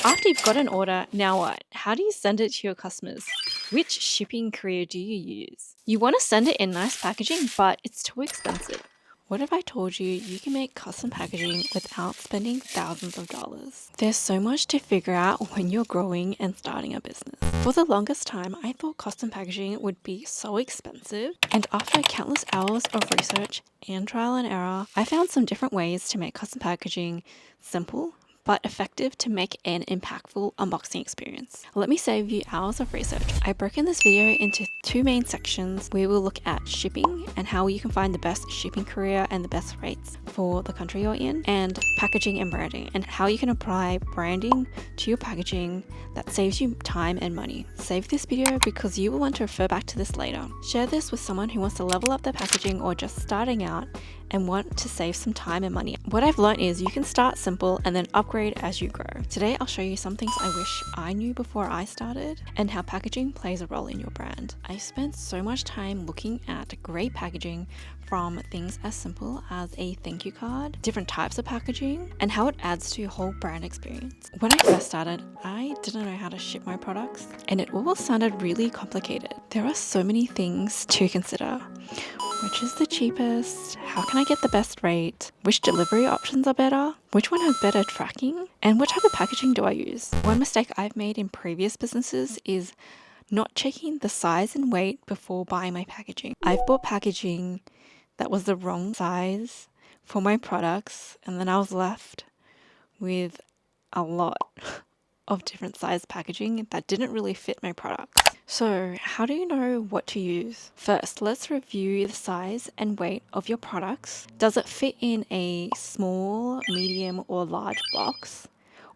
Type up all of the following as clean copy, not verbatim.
After you've got an order, now what? How do you send it to your customers? Which shipping courier do you use? You want to send it in nice packaging, but it's too expensive. What if I told you you can make custom packaging without spending thousands of dollars? There's so much to figure out when you're growing and starting a business. For the longest time, I thought custom packaging would be so expensive, and after countless hours of research and trial and error, I found some different ways to make custom packaging simple but effective to make an impactful unboxing experience. Let me save you hours of research. I've broken this video into two main sections. We will look at shipping and how you can find the best shipping courier and the best rates for the country you're in, and packaging and branding and how you can apply branding to your packaging that saves you time and money. Save this video because you will want to refer back to this later. Share this with someone who wants to level up their packaging or just starting out and want to save some time and money. What I've learned is you can start simple and then upgrade as you grow. Today I'll show you some things I wish I knew before I started and how packaging plays a role in your brand. I spent so much time looking at great packaging, from things as simple as a thank you card, different types of packaging, and how it adds to your whole brand experience. When I first started, I didn't know how to ship my products, and it all sounded really complicated. There are so many things to consider. Which is the cheapest? How can I get the best rate? Which delivery options are better? Which one has better tracking? And what type of packaging do I use? One mistake I've made in previous businesses is not checking the size and weight before buying my packaging. I've bought packaging that was the wrong size for my products, and then I was left with a lot of different size packaging that didn't really fit my products. So how do you know what to use? First, let's review the size and weight of your products. Does it fit in a small, medium, or large box?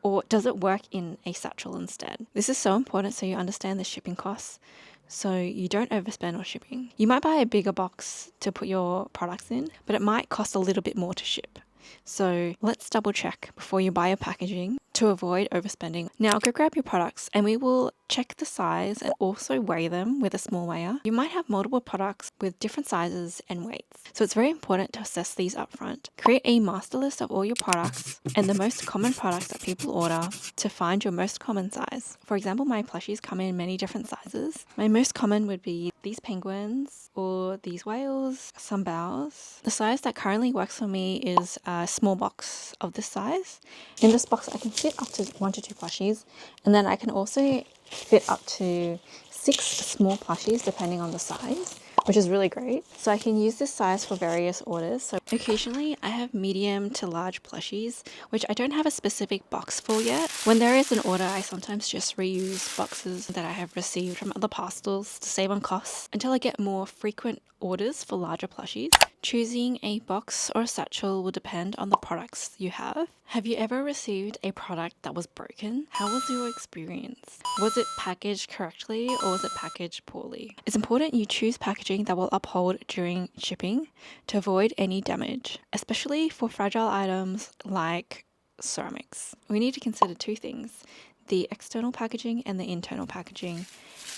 Or does it work in a satchel instead? This is so important so you understand the shipping costs, so you don't overspend on shipping. You might buy a bigger box to put your products in, but it might cost a little bit more to ship. So let's double check before you buy your packaging to avoid overspending. Now go grab your products and we will check the size and also weigh them with a small weigher. You might have multiple products with different sizes and weights, so it's very important to assess these up front. Create a master list of all your products and the most common products that people order to find your most common size. For example, my plushies come in many different sizes. My most common would be these penguins or these whales, some bows. The size that currently works for me is a small box of this size. In this box I can fit up to 1 to 2 plushies, and then I can also fit up to 6 small plushies depending on the size, which is really great. So I can use this size for various orders. So occasionally I have medium to large plushies, which I don't have a specific box for yet. When there is an order, I sometimes just reuse boxes that I have received from other parcels to save on costs until I get more frequent orders for larger plushies. Choosing a box or a satchel will depend on the products you have. Have you ever received a product that was broken? How was your experience? Was it packaged correctly or was it packaged poorly? It's important you choose packaging that will uphold during shipping to avoid any damage, especially for fragile items like ceramics. We need to consider two things: the external packaging and the internal packaging,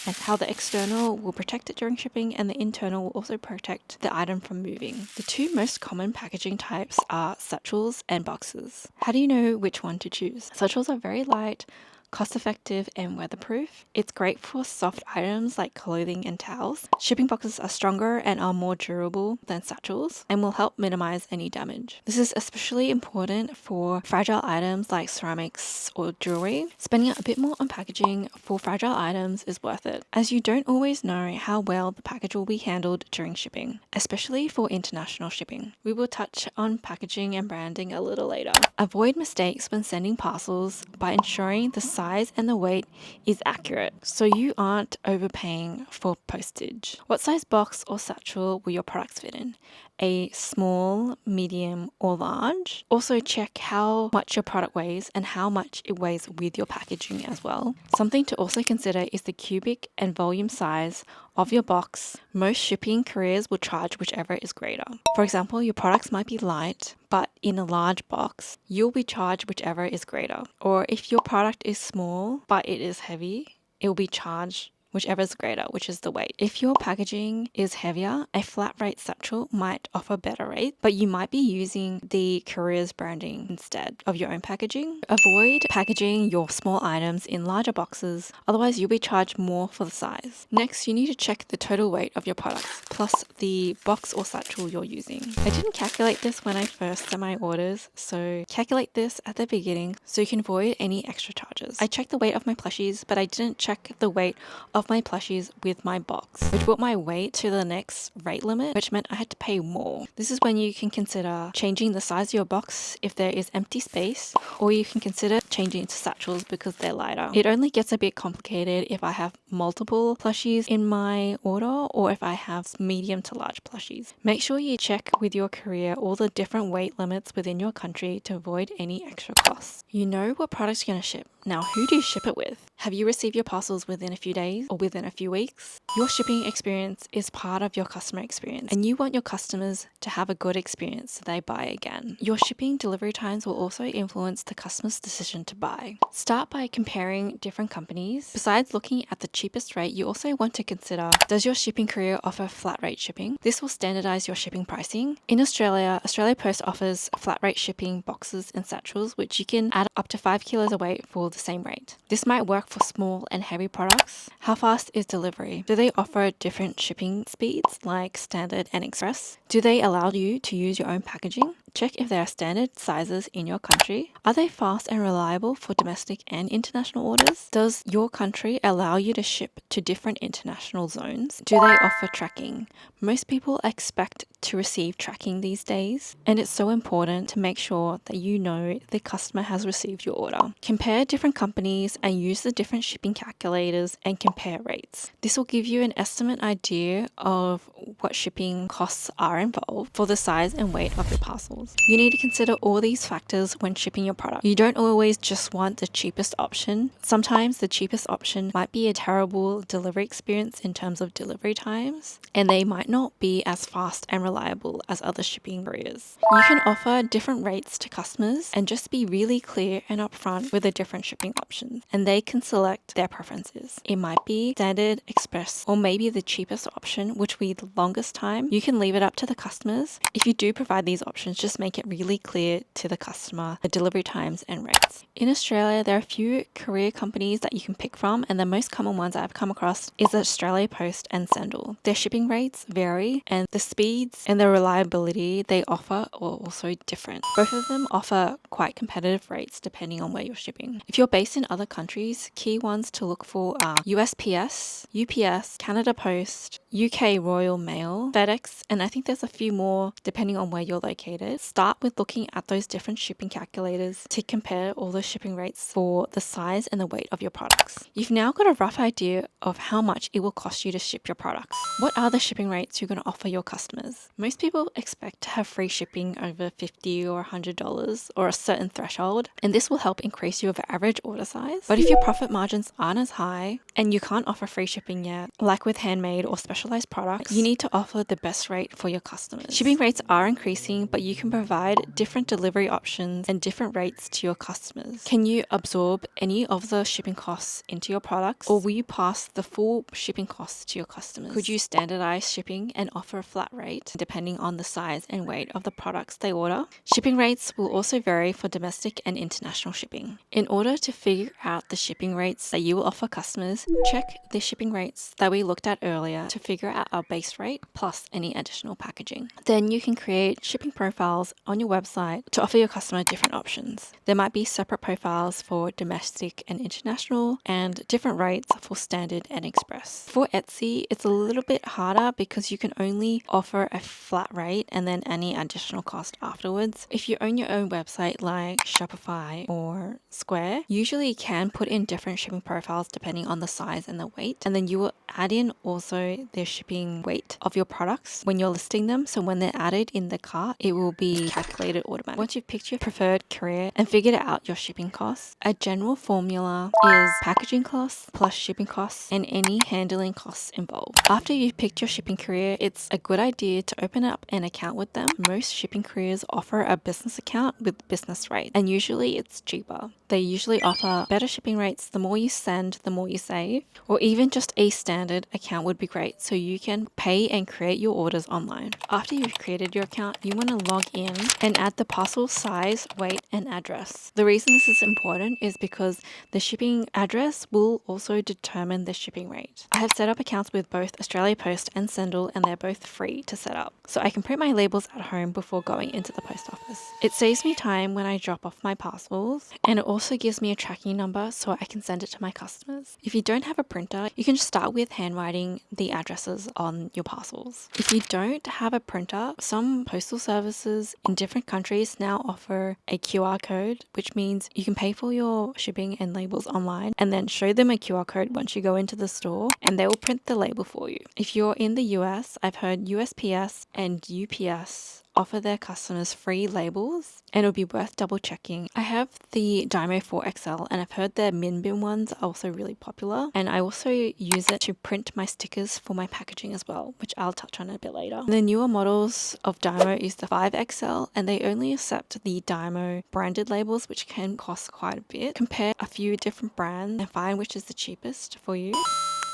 and how the external will protect it during shipping and the internal will also protect the item from moving. The two most common packaging types are satchels and boxes. How do you know which one to choose? Satchels are very light, cost-effective, and weatherproof. It's great for soft items like clothing and towels. Shipping boxes are stronger and are more durable than satchels and will help minimize any damage. This is especially important for fragile items like ceramics or jewelry. Spending a bit more on packaging for fragile items is worth it, as you don't always know how well the package will be handled during shipping, especially for international shipping. We will touch on packaging and branding a little later. Avoid mistakes when sending parcels by ensuring the size and the weight is accurate, so you aren't overpaying for postage. What size box or satchel will your products fit in? A small, medium, or large? Also check how much your product weighs and how much it weighs with your packaging as well. Something to also consider is the cubic and volume size of your box. Most shipping couriers will charge whichever is greater. For example, your products might be light, but in a large box, you'll be charged whichever is greater. Or if your product is small, but it is heavy, it will be charged whichever is greater, which is the weight. If your packaging is heavier, a flat rate satchel might offer better rate, but you might be using the courier's branding instead of your own packaging. Avoid packaging your small items in larger boxes, otherwise you'll be charged more for the size. Next, you need to check the total weight of your products, plus the box or satchel you're using. I didn't calculate this when I first sent my orders, so calculate this at the beginning so you can avoid any extra charges. I checked the weight of my plushies, but I didn't check the weight of my plushies with my box, which brought my weight to the next rate limit, which meant I had to pay more. This is when you can consider changing the size of your box if there is empty space, or you can consider changing it to satchels because they're lighter. It only gets a bit complicated if I have multiple plushies in my order or if I have medium to large plushies. Make sure you check with your courier all the different weight limits within your country to avoid any extra costs. You know what products you're going to ship. Now, who do you ship it with? Have you received your parcels within a few days or within a few weeks? Your shipping experience is part of your customer experience, and you want your customers to have a good experience so they buy again. Your shipping delivery times will also influence the customer's decision to buy. Start by comparing different companies. Besides looking at the cheapest rate, you also want to consider, does your shipping courier offer flat rate shipping? This will standardize your shipping pricing. In Australia, Australia Post offers flat rate shipping boxes and satchels, which you can add up to 5 kilos of weight for the same rate. This might work for small and heavy products. How fast is delivery? Do they offer different shipping speeds like standard and express? Do they allow you to use your own packaging? Check if there are standard sizes in your country. Are they fast and reliable for domestic and international orders? Does your country allow you to ship to different international zones? Do they offer tracking? Most people expect to receive tracking these days, and it's so important to make sure that you know the customer has received your order. Compare different companies and use the different shipping calculators and compare rates. This will give you an estimate idea of what shipping costs are involved for the size and weight of your parcels. You need to consider all these factors when shipping your product. You don't always just want the cheapest option. Sometimes the cheapest option might be a terrible delivery experience in terms of delivery times, and they might not be as fast and reliable as other shipping couriers. You can offer different rates to customers and just be really clear and upfront with the different shipping options, and they can select their preferences. It might be standard, express, or maybe the cheapest option, which will be the longest time. You can leave it up to the customers. If you do provide these options, just make it really clear to the customer the delivery times and rates. In Australia, there are a few courier companies that you can pick from, and the most common ones I've come across is Australia Post and Sendle. Their shipping rates vary, and the speeds and the reliability they offer are also different. Both of them offer quite competitive rates depending on where you're shipping. If you're based in other countries, key ones to look for are USPS, UPS, Canada Post, UK Royal Mail, FedEx, and I think there's a few more depending on where you're located. Start with looking at those different shipping calculators to compare all the shipping rates for the size and the weight of your products. You've now got a rough idea of how much it will cost you to ship your products. What are the shipping rates you're going to offer your customers? Most people expect to have free shipping over $50 or $100 or a certain threshold, and this will help increase your average order size. But if your profit margins aren't as high and you can't offer free shipping yet, like with handmade or specialized products, you need to offer the best rate for your customers. Shipping rates are increasing, but you can provide different delivery options and different rates to your customers. Can you absorb any of the shipping costs into your products, or will you pass the full shipping costs to your customers? Could you standardize shipping and offer a flat rate depending on the size and weight of the products they order? Shipping rates will also vary for domestic and international shipping. In order to figure out the shipping rates that you will offer customers, check the shipping rates that we looked at earlier to figure out our base rate plus any additional packaging. Then you can create shipping profiles on your website to offer your customer different options. There might be separate profiles for domestic and international and different rates for standard and express. For Etsy, it's a little bit harder because you can only offer a flat rate and then any additional cost afterwards. If you own your own website like Shopify or Square, usually you can put in different shipping profiles depending on the size and the weight, and then you will add in also the shipping weight of your products when you're listing them, so when they're added in the cart it will be calculated automatically. Once you've picked your preferred courier and figured out your shipping costs, a general formula is packaging costs plus shipping costs and any handling costs involved. After you've picked your shipping courier, it's a good idea to open up an account with them. Most shipping couriers offer a business account with business rates, and usually it's cheaper. They usually offer better shipping rates. The more you send, the more you save. Or even just a standard account would be great, so you can pay and create your orders online. After you've created your account, you want to log in and add the parcel size, weight, and address. The reason this is important is because the shipping address will also determine the shipping rate. I have set up accounts with both Australia Post and Sendle, and they're both free to set up. So I can print my labels at home before going into the post office. It saves me time when I drop off my parcels, and it also gives me a tracking number so I can send it to my customers. If you don't have a printer, you can just start with handwriting the addresses on your parcels. If you don't have a printer, some postal services in different countries now offer a QR code, which means you can pay for your shipping and labels online and then show them a QR code once you go into the store, and they will print the label for you. If you're in the US, I've heard USPS and UPS offer their customers free labels, and it'll be worth double checking. I have the Dymo 4XL, and I've heard their min bin ones are also really popular, and I also use it to print my stickers for my packaging as well, which I'll touch on a bit later. The newer models of Dymo is the 5XL, and they only accept the Dymo branded labels, which can cost quite a bit. Compare a few different brands and find which is the cheapest for you.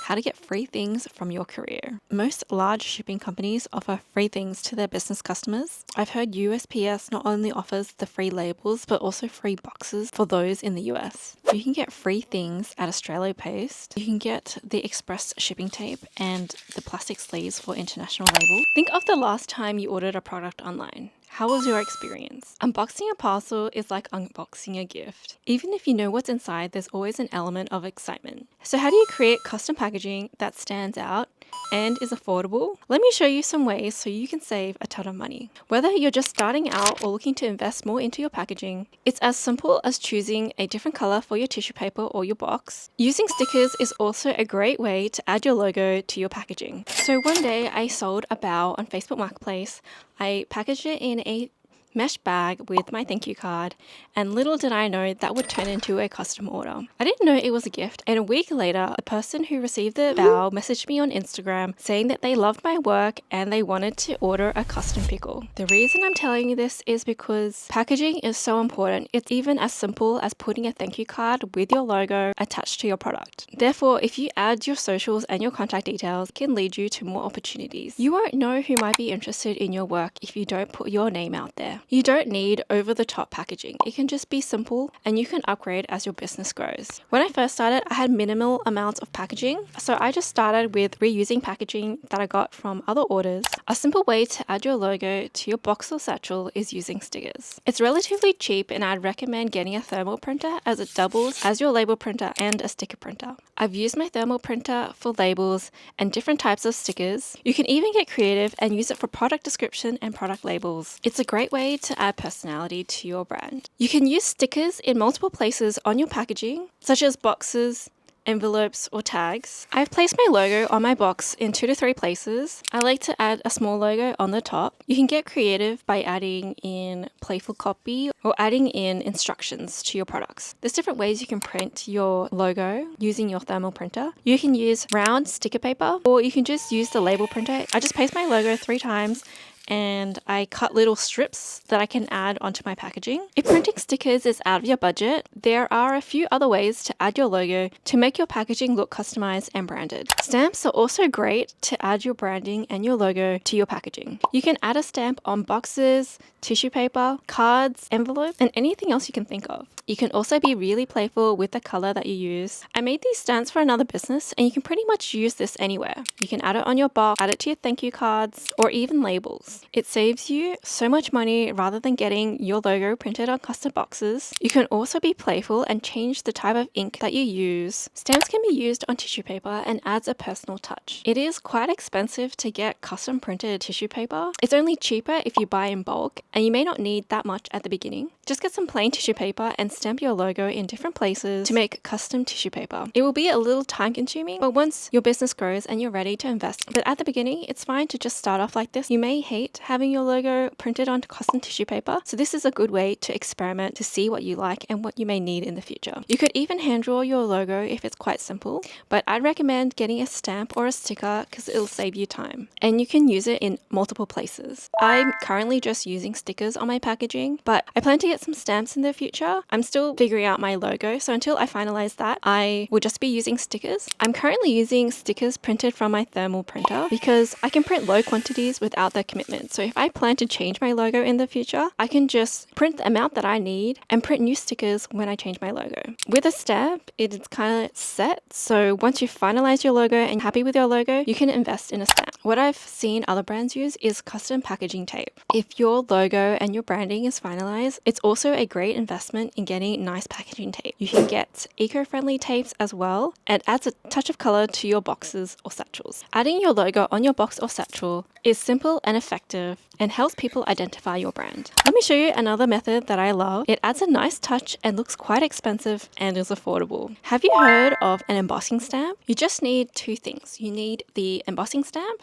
How to get free things from your courier. Most large shipping companies offer free things to their business customers. I've heard USPS not only offers the free labels, but also free boxes for those in the US. You can get free things at Australia Post. You can get the express shipping tape and the plastic sleeves for international labels. Think of the last time you ordered a product online. How was your experience? Unboxing a parcel is like unboxing a gift. Even if you know what's inside, there's always an element of excitement. So how do you create custom packaging that stands out and is affordable? Let me show you some ways so you can save a ton of money. Whether you're just starting out or looking to invest more into your packaging, it's as simple as choosing a different color for your tissue paper or your box. Using stickers is also a great way to add your logo to your packaging. So one day I sold a bowl on Facebook Marketplace. I packaged it in a mesh bag with my thank you card, and little did I know that would turn into a custom order. I didn't know it was a gift, and a week later, the person who received the bowl messaged me on Instagram saying that they loved my work and they wanted to order a custom pickle. The reason I'm telling you this is because packaging is so important. It's even as simple as putting a thank you card with your logo attached to your product. Therefore, if you add your socials and your contact details, it can lead you to more opportunities. You won't know who might be interested in your work if you don't put your name out there. You don't need over-the-top packaging. It can just be simple, and you can upgrade as your business grows. When I first started, I had minimal amounts of packaging, so I just started with reusing packaging that I got from other orders. A simple way to add your logo to your box or satchel is using stickers. It's relatively cheap, and I'd recommend getting a thermal printer as it doubles as your label printer and a sticker printer. I've used my thermal printer for labels and different types of stickers. You can even get creative and use it for product description and product labels. It's a great way to add personality to your brand. You can use stickers in multiple places on your packaging, such as boxes, envelopes, or tags. I've placed my logo on my box in 2 to 3 places. I like to add a small logo on the top. You can get creative by adding in playful copy or adding in instructions to your products. There's different ways you can print your logo using your thermal printer. You can use round sticker paper, or you can just use the label printer. I just paste my logo 3 times and I cut little strips that I can add onto my packaging. If printing stickers is out of your budget, there are a few other ways to add your logo to make your packaging look customized and branded. Stamps are also great to add your branding and your logo to your packaging. You can add a stamp on boxes, tissue paper, cards, envelopes, and anything else you can think of. You can also be really playful with the color that you use. I made these stamps for another business, and you can pretty much use this anywhere. You can add it on your box, add it to your thank you cards, or even labels. It saves you so much money rather than getting your logo printed on custom boxes. You can also be playful and change the type of ink that you use. Stamps can be used on tissue paper and adds a personal touch. It is quite expensive to get custom printed tissue paper. It's only cheaper if you buy in bulk, and you may not need that much at the beginning. Just get some plain tissue paper and stamp your logo in different places to make custom tissue paper. It will be a little time consuming, but once your business grows and you're ready to invest. But at the beginning, it's fine to just start off like this. You may hate hate having your logo printed onto custom tissue paper, so this is a good way to experiment to see what you like and what you may need in the future. You could even hand draw your logo if it's quite simple, but I'd recommend getting a stamp or a sticker because it'll save you time. And you can use it in multiple places. I'm currently just using stickers on my packaging, but I plan to get some stamps in the future. I'm still figuring out my logo, so until I finalize that, I will just be using stickers. I'm currently using stickers printed from my thermal printer because I can print low quantities without the commitment. So if I plan to change my logo in the future, I can just print the amount that I need and print new stickers when I change my logo. With a stamp, it's kind of set. So once you finalize your logo and you're happy with your logo, you can invest in a stamp. What I've seen other brands use is custom packaging tape. If your logo and your branding is finalized, it's also a great investment in getting nice packaging tape. You can get eco-friendly tapes as well, and adds a touch of color to your boxes or satchels. Adding your logo on your box or satchel is simple and effective and helps people identify your brand. Let me show you another method that I love. It adds a nice touch and looks quite expensive and is affordable. Have you heard of an embossing stamp? You just need two things. You need the embossing stamp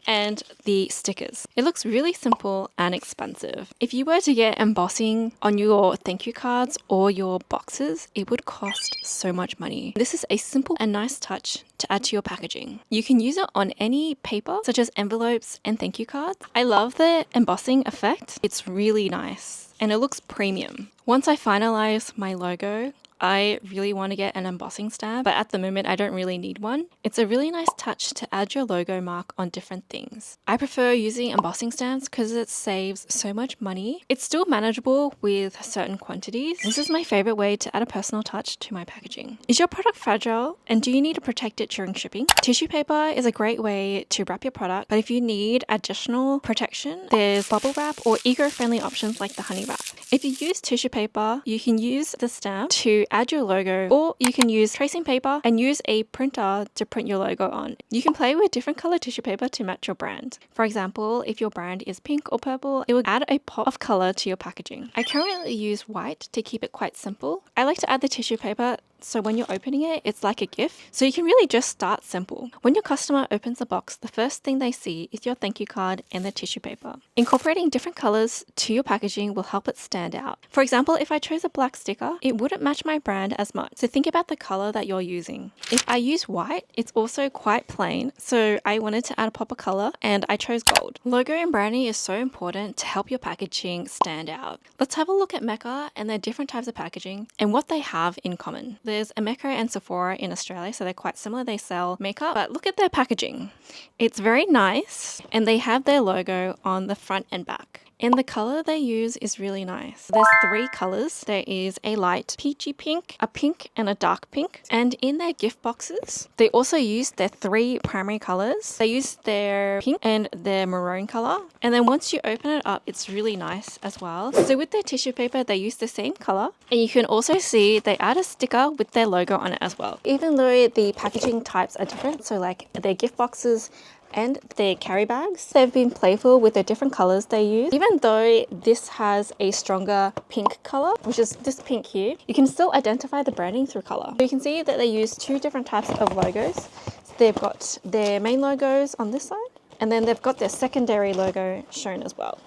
and the stickers. It looks really simple and expensive. If you were to get embossing on your thank you cards or your boxes, it would cost so much money. This is a simple and nice touch to add to your packaging. You can use it on any paper, such as envelopes and thank you cards. I love the embossing effect. It's really nice and it looks premium. Once I finalize my logo, I really want to get an embossing stamp, but at the moment I don't really need one. It's a really nice touch to add your logo mark on different things. I prefer using embossing stamps because it saves so much money. It's still manageable with certain quantities. This is my favorite way to add a personal touch to my packaging. Is your product fragile and do you need to protect it during shipping? Tissue paper is a great way to wrap your product, but if you need additional protection, there's bubble wrap or eco-friendly options like the honey wrap. If you use tissue paper, you can use the stamp to add your logo, or you can use tracing paper and use a printer to print your logo on. You can play with different color tissue paper to match your brand. For example, if your brand is pink or purple, it will add a pop of color to your packaging. I currently use white to keep it quite simple. I like to add the tissue paper so when you're opening it, it's like a gift. So you can really just start simple. When your customer opens the box, the first thing they see is your thank you card and the tissue paper. Incorporating different colors to your packaging will help it stand out. For example, if I chose a black sticker, it wouldn't match my brand as much. So think about the color that you're using. If I use white, it's also quite plain. So I wanted to add a pop of color and I chose gold. Logo and branding is so important to help your packaging stand out. Let's have a look at Mecca and their different types of packaging and what they have in common. There's a Mecca and Sephora in Australia, so they're quite similar. They sell makeup, but look at their packaging. It's very nice and they have their logo on the front and back. And the color they use is really nice. There's three colors. There is a light peachy pink, a pink, and a dark pink. And in their gift boxes, they also use their three primary colors. They use their pink and their maroon color. And then once you open it up, it's really nice as well. So with their tissue paper, they use the same color. And you can also see they add a sticker with their logo on it as well. Even though the packaging types are different, so like their gift boxes and their carry bags, they've been playful with the different colors they use. Even though this has a stronger pink color, which is this pink here, you can still identify the branding through color. So you can see that they use two different types of logos. So they've got their main logos on this side, and then they've got their secondary logo shown as well.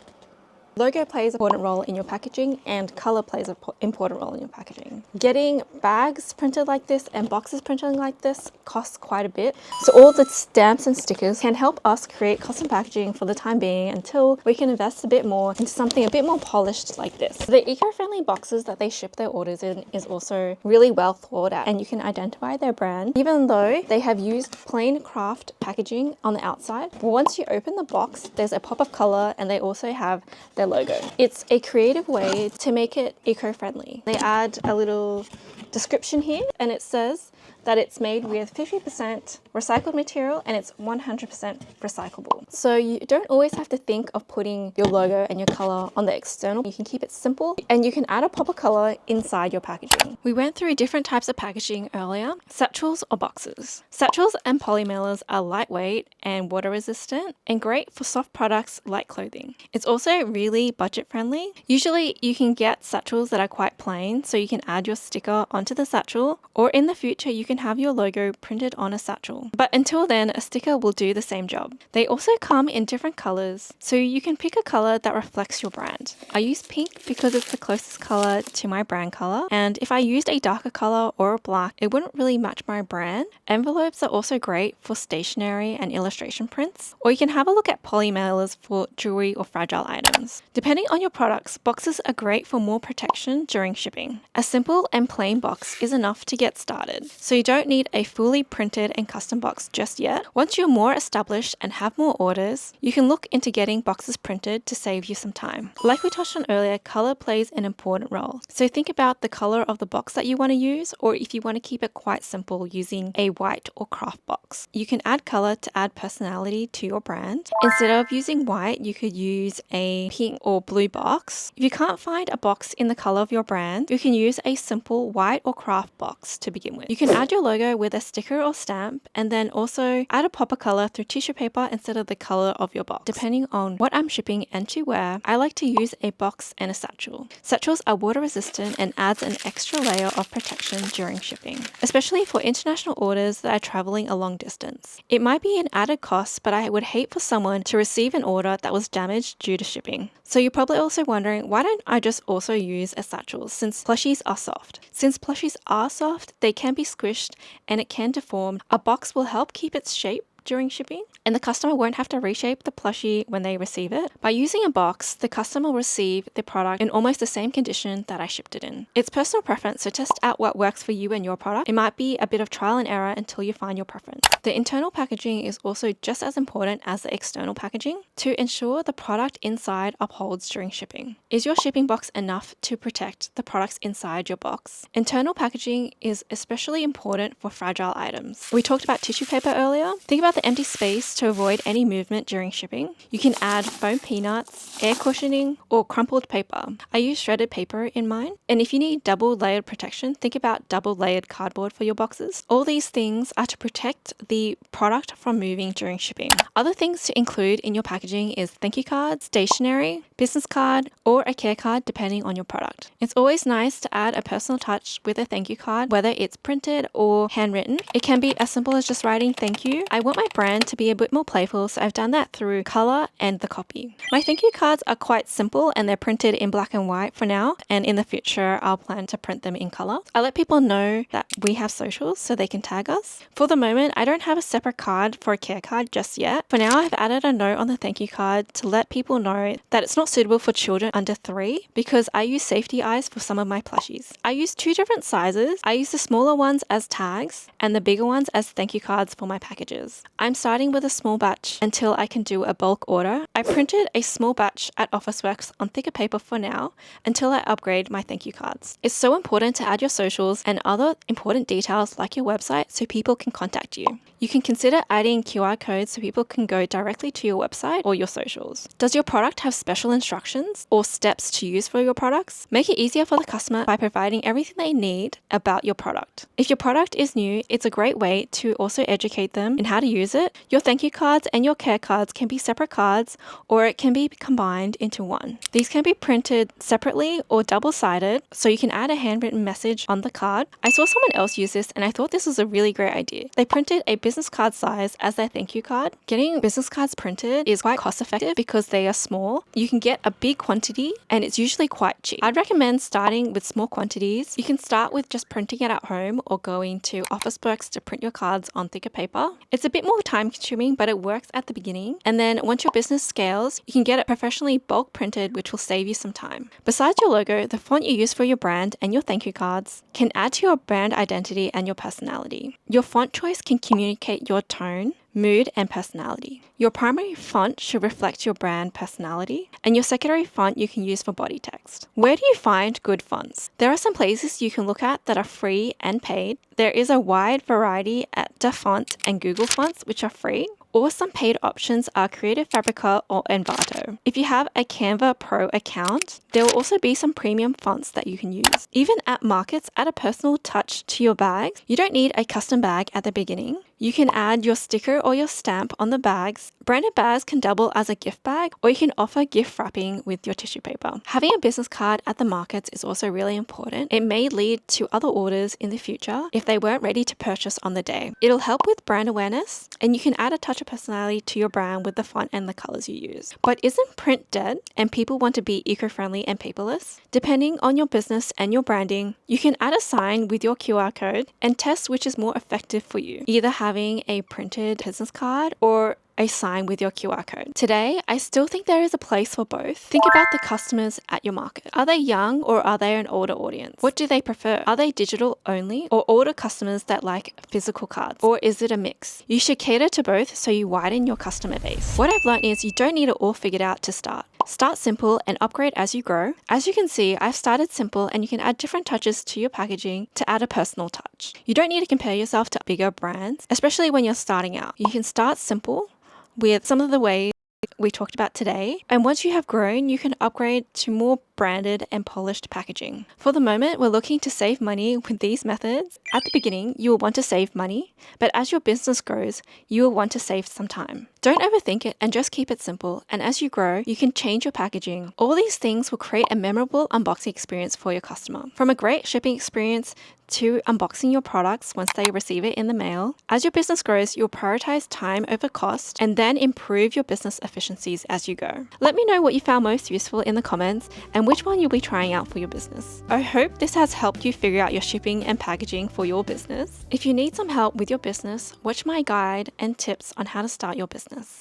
Logo plays an important role in your packaging and color plays an important role in your packaging. Getting bags printed like this and boxes printed like this costs quite a bit. So all the stamps and stickers can help us create custom packaging for the time being until we can invest a bit more into something a bit more polished like this. The eco-friendly boxes that they ship their orders in is also really well thought out and you can identify their brand even though they have used plain craft packaging on the outside. But once you open the box, there's a pop of color and they also have their logo. It's a creative way to make it eco-friendly. They add a little description here and it says that it's made with 50% recycled material and it's 100% recyclable. So you don't always have to think of putting your logo and your color on the external. You can keep it simple and you can add a pop of color inside your packaging. We went through different types of packaging earlier, satchels or boxes. Satchels and polymailers are lightweight and water resistant and great for soft products like clothing. It's also really budget friendly. Usually you can get satchels that are quite plain so you can add your sticker onto the satchel, or in the future you can can have your logo printed on a satchel. But until then, a sticker will do the same job. They also come in different colors, so you can pick a color that reflects your brand. I use pink because it's the closest color to my brand color, and if I used a darker color or a black, it wouldn't really match my brand. Envelopes are also great for stationery and illustration prints, or you can have a look at poly mailers for jewelry or fragile items. Depending on your products, boxes are great for more protection during shipping. A simple and plain box is enough to get started, so you don't need a fully printed and custom box just yet. Once you're more established and have more orders, you can look into getting boxes printed to save you some time. Like we touched on earlier, color plays an important role. So think about the color of the box that you want to use, or if you want to keep it quite simple using a white or craft box. You can add color to add personality to your brand. Instead of using white, you could use a pink or blue box. If you can't find a box in the color of your brand, you can use a simple white or craft box to begin with. You can add your logo with a sticker or stamp, and then also add a pop of color through tissue paper instead of the color of your box. Depending on what I'm shipping and to where, I like to use a box and a satchel. Satchels are water resistant and adds an extra layer of protection during shipping, especially for international orders that are traveling a long distance. It might be an added cost, but I would hate for someone to receive an order that was damaged due to shipping. So you're probably also wondering, why don't I just also use a satchel since plushies are soft? Since plushies are soft, they can be squished and it can deform. A box will help keep its shape during shipping, and the customer won't have to reshape the plushie when they receive it. By using a box, the customer will receive the product in almost the same condition that I shipped it in. It's personal preference, so test out what works for you and your product. It might be a bit of trial and error until you find your preference. The internal packaging is also just as important as the external packaging to ensure the product inside upholds during shipping. Is your shipping box enough to protect the products inside your box? Internal packaging is especially important for fragile items. We talked about tissue paper earlier. Think about the empty space to avoid any movement during shipping. You can add foam peanuts, air cushioning, or crumpled paper. I use shredded paper in mine. And if you need double layered protection, think about double layered cardboard for your boxes. All these things are to protect the product from moving during shipping. Other things to include in your packaging is thank you cards, stationery, business card, or a care card depending on your product. It's always nice to add a personal touch with a thank you card, whether it's printed or handwritten. It can be as simple as just writing thank you. I want my brand to be a bit more playful, so I've done that through color and the copy. My thank you cards are quite simple and they're printed in black and white for now, and in the future I'll plan to print them in color. I let people know that we have socials so they can tag us. For the moment, I don't have a separate card for a care card just yet. For now, I've added a note on the thank you card to let people know that it's not suitable for children under 3 because I use safety eyes for some of my plushies. I use 2 different sizes. I use the smaller ones as tags and the bigger ones as thank you cards for my packages. I'm starting with a small batch until I can do a bulk order. I printed a small batch at Officeworks on thicker paper for now until I upgrade my thank you cards. It's so important to add your socials and other important details like your website so people can contact you. You can consider adding QR codes so people can go directly to your website or your socials. Does your product have special instructions or steps to use for your products? Make it easier for the customer by providing everything they need about your product. If your product is new, it's a great way to also educate them in how to use it. Your thank you cards and your care cards can be separate cards, or it can be combined into one. These can be printed separately or double-sided, so you can add a handwritten message on the card. I saw someone else use this and I thought this was a really great idea. They printed a business card size as their thank you card. Getting business cards printed is quite cost effective because they are small. You can get a big quantity and it's usually quite cheap. I'd recommend starting with small quantities. You can start with just printing it at home or going to Officeworks to print your cards on thicker paper. It's a bit more time consuming, but it works at the beginning. And then once your business scales, you can get it professionally bulk printed, which will save you some time. Besides your logo, the font you use for your brand and your thank you cards can add to your brand identity and your personality. Your font choice can communicate your tone, mood, and personality. Your primary font should reflect your brand personality, and your secondary font you can use for body text. Where do you find good fonts? There are some places you can look at that are free and paid. There is a wide variety at DaFont and Google Fonts, which are free, or some paid options are Creative Fabrica or Envato. If you have a Canva Pro account, there will also be some premium fonts that you can use. Even at markets, add a personal touch to your bag. You don't need a custom bag at the beginning. You can add your sticker or your stamp on the bags. Branded bags can double as a gift bag, or you can offer gift wrapping with your tissue paper. Having a business card at the markets is also really important. It may lead to other orders in the future if they weren't ready to purchase on the day. It'll help with brand awareness, and you can add a touch of personality to your brand with the font and the colors you use. But isn't print dead and people want to be eco-friendly and paperless? Depending on your business and your branding, you can add a sign with your QR code and test which is more effective for you, either having a printed business card or a sign with your QR code. Today, I still think there is a place for both. Think about the customers at your market. Are they young or are they an older audience? What do they prefer? Are they digital only or older customers that like physical cards? Or is it a mix? You should cater to both so you widen your customer base. What I've learned is you don't need it all figured out to start. Start simple and upgrade as you grow. As you can see, I've started simple and you can add different touches to your packaging to add a personal touch. You don't need to compare yourself to bigger brands, especially when you're starting out. You can start simple with some of the ways we talked about today, and once you have grown, you can upgrade to more branded and polished packaging. For the moment, we're looking to save money with these methods. At the beginning, you will want to save money, but as your business grows, you will want to save some time. Don't overthink it and just keep it simple, and as you grow, you can change your packaging. All these things will create a memorable unboxing experience for your customer. From a great shipping experience to unboxing your products once they receive it in the mail. As your business grows, you'll prioritize time over cost and then improve your business efficiencies as you go. Let me know what you found most useful in the comments and which one you'll be trying out for your business. I hope this has helped you figure out your shipping and packaging for your business. If you need some help with your business, watch my guide and tips on how to start your business.